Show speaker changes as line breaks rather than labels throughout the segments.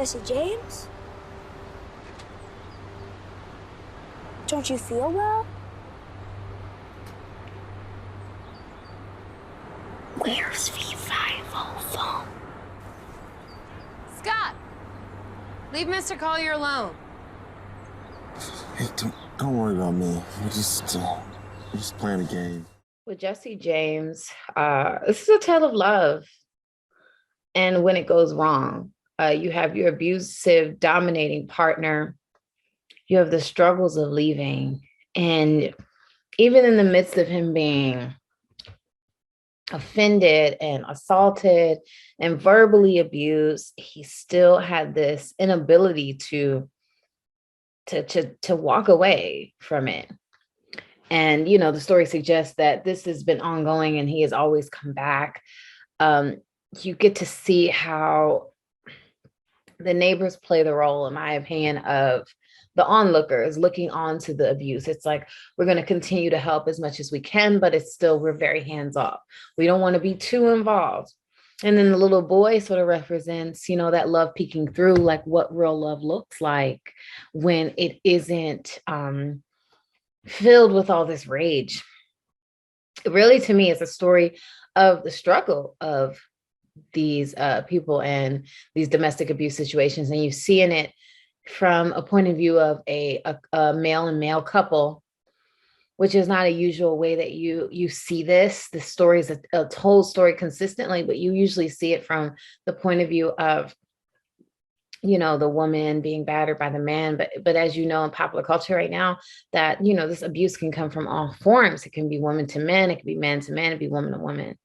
Jesse James? Don't you feel well? Where's V505?
Scott! Leave Mr. Collier alone.
Hey, don't worry about me. We're just playing a game.
With Jesse James, this is a tale of love. And when it goes wrong, you have your abusive, dominating partner. You have the struggles of leaving. And even in the midst of him being offended and assaulted and verbally abused, he still had this inability to walk away from it. And, you know, the story suggests that this has been ongoing and he has always come back. You get to see how the neighbors play the role, in my opinion, of the onlookers looking on to the abuse. It's like, we're going to continue to help as much as we can, but it's still, we're very hands off. We don't want to be too involved. And then the little boy sort of represents, you know, that love peeking through, like what real love looks like when it isn't filled with all this rage. Really, to me, it's a story of the struggle of these people and these domestic abuse situations. And you see in it from a point of view of a male and male couple, which is not a usual way that you see this. The story is a told story consistently, but you usually see it from the point of view of, you know, the woman being battered by the man. But as you know, in popular culture right now, that, you know, this abuse can come from all forms. It can be woman to man, it can be man to man, it can be woman to woman.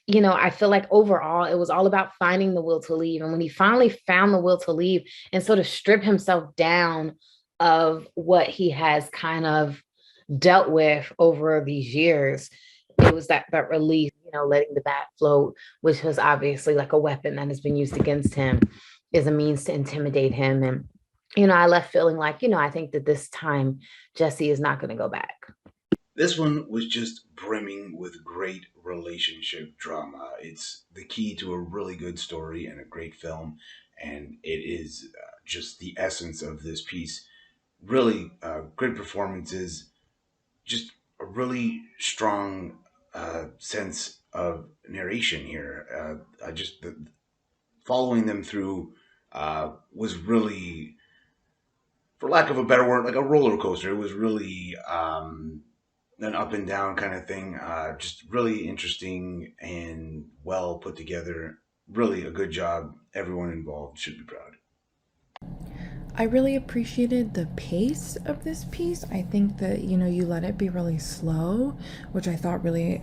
You know, I feel like overall, it was all about finding the will to leave. And when he finally found the will to leave and sort of strip himself down of what he has kind of dealt with over these years, it was that release, you know, letting the bat float, which was obviously like a weapon that has been used against him, is a means to intimidate him. And, you know, I left feeling like, you know, I think that this time Jesse is not going to go back.
This one was just brimming with great relationship drama. It's the key to a really good story and a great film, and it is just the essence of this piece. Really great performances, just a really strong sense of narration here. Following them through was really, for lack of a better word, like a roller coaster. It was really an up and down kind of thing. Just really interesting and well put together. Really a good job. Everyone involved should be proud.
I really appreciated the pace of this piece. I think that, you know, you let it be really slow, which I thought really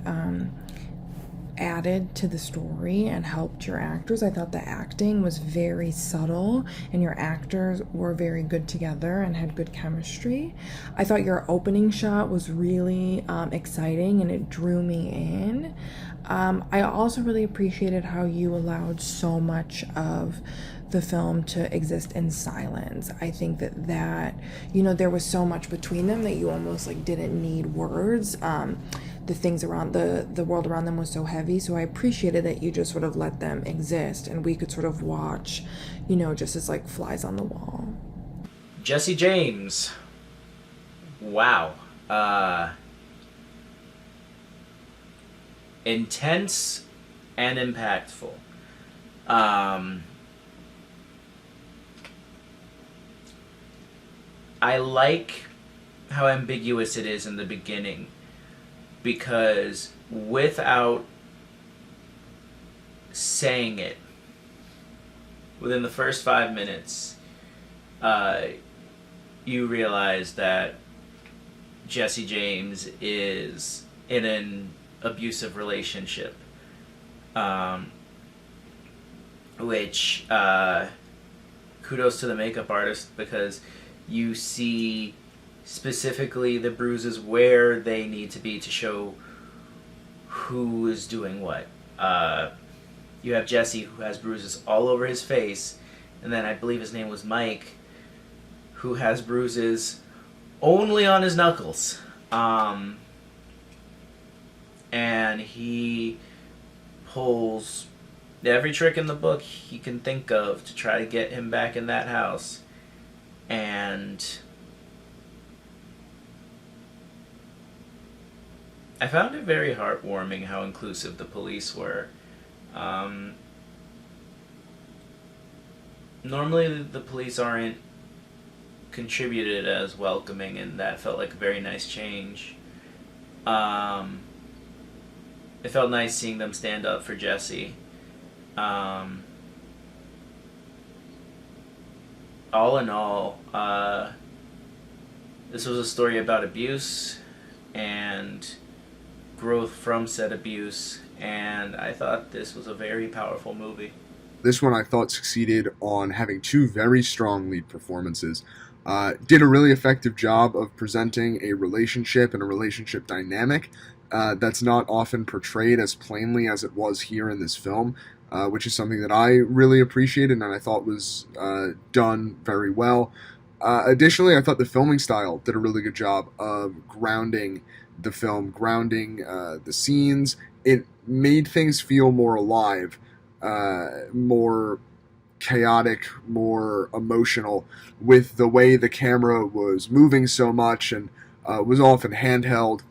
added to the story and helped your actors. I thought the acting was very subtle and your actors were very good together and had good chemistry. I thought your opening shot was really exciting and it drew me in. I also really appreciated how you allowed so much of the film to exist in silence. I think that you know, there was so much between them that you almost like didn't need words. The things around the world around them was so heavy, so I appreciated that you just sort of let them exist and we could sort of watch, you know, just as like flies on the wall.
Jesse James, wow. Intense and impactful. I like how ambiguous it is in the beginning, because without saying it, within the first 5 minutes, you realize that Jesse James is in an abusive relationship, which kudos to the makeup artist, because you see specifically the bruises where they need to be to show who is doing what. You have Jesse, who has bruises all over his face, and then I believe his name was Mike, who has bruises only on his knuckles. And he pulls every trick in the book he can think of to try to get him back in that house. And I found it very heartwarming how inclusive the police were. Normally the police aren't contributed as welcoming, and that felt like a very nice change. It felt nice seeing them stand up for Jesse. All in all, this was a story about abuse and growth from said abuse, and I thought this was a very powerful movie.
This one I thought succeeded on having two very strong lead performances. Did a really effective job of presenting a relationship and a relationship dynamic that's not often portrayed as plainly as it was here in this film, which is something that I really appreciated and I thought was done very well. Additionally, I thought the filming style did a really good job of grounding the film, grounding the scenes. It made things feel more alive, more chaotic, more emotional, with the way the camera was moving so much and was often handheld.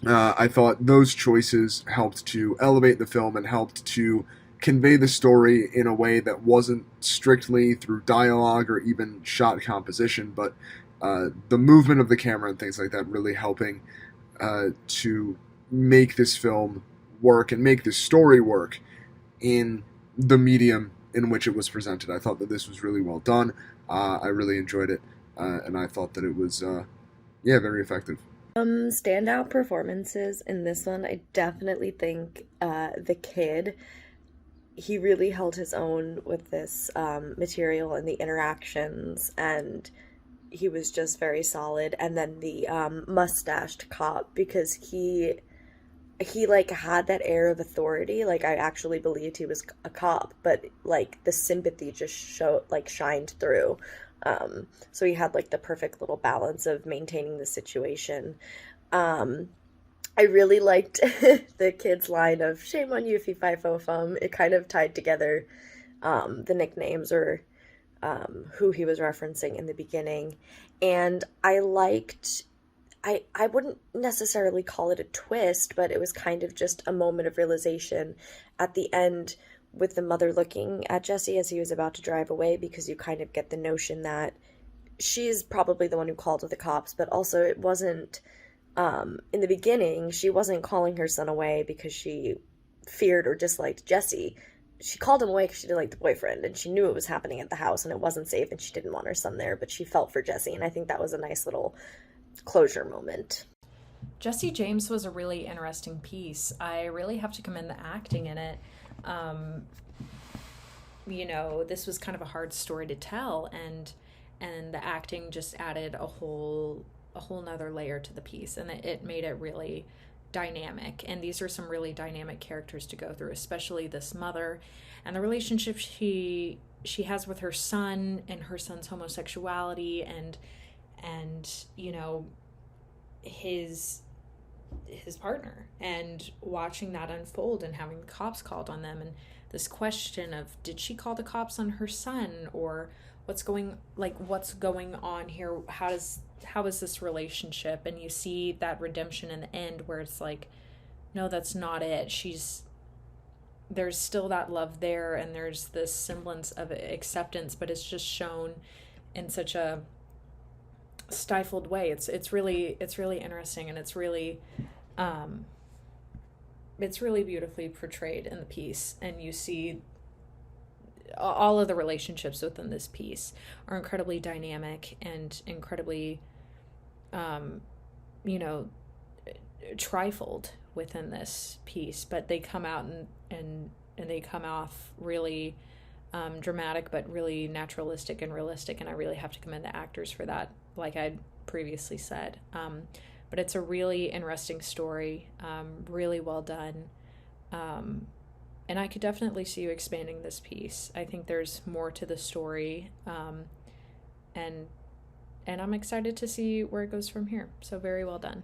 I thought those choices helped to elevate the film and helped to convey the story in a way that wasn't strictly through dialogue or even shot composition, but the movement of the camera and things like that really helping to make this film work and make this story work in the medium in which it was presented. I thought that this was really well done. I really enjoyed it, and I thought that it was, very effective.
Standout performances in this one, I definitely think the kid, he really held his own with this material and the interactions, and he was just very solid. And then the mustached cop, because he like had that air of authority. Like, I actually believed he was a cop, but like the sympathy just shined through. So he had like the perfect little balance of maintaining the situation. I really liked the kid's line of "Shame on you, fee fi fo fum." It kind of tied together the nicknames or who he was referencing in the beginning. And I liked, I wouldn't necessarily call it a twist, but it was kind of just a moment of realization at the end with the mother looking at Jesse as he was about to drive away, because you kind of get the notion that she's probably the one who called the cops, but also it wasn't, in the beginning, she wasn't calling her son away because she feared or disliked Jesse. She called him away because she didn't like the boyfriend, and she knew it was happening at the house and it wasn't safe and she didn't want her son there, but she felt for Jesse, and I think that was a nice little closure moment.
Jesse James was a really interesting piece. I really have to commend the acting in it. This was kind of a hard story to tell, and the acting just added a whole nother layer to the piece, and it made it really dynamic. And these are some really dynamic characters to go through, especially this mother and the relationship she has with her son and her son's homosexuality and his partner, and watching that unfold and having the cops called on them, and this question of, did she call the cops on her son, or what's going on here? How is this relationship? And you see that redemption in the end where it's like, no, that's not it. There's still that love there, and there's this semblance of acceptance, but it's just shown in such a stifled way. It's really interesting, and it's really beautifully portrayed in the piece. And you see all of the relationships within this piece are incredibly dynamic and incredibly trifled within this piece, but they come out and they come off really dramatic, but really naturalistic and realistic, and I really have to commend the actors for that, like I previously said. But it's a really interesting story, really well done, and I could definitely see you expanding this piece. I think there's more to the story, and I'm excited to see where it goes from here. So very well done.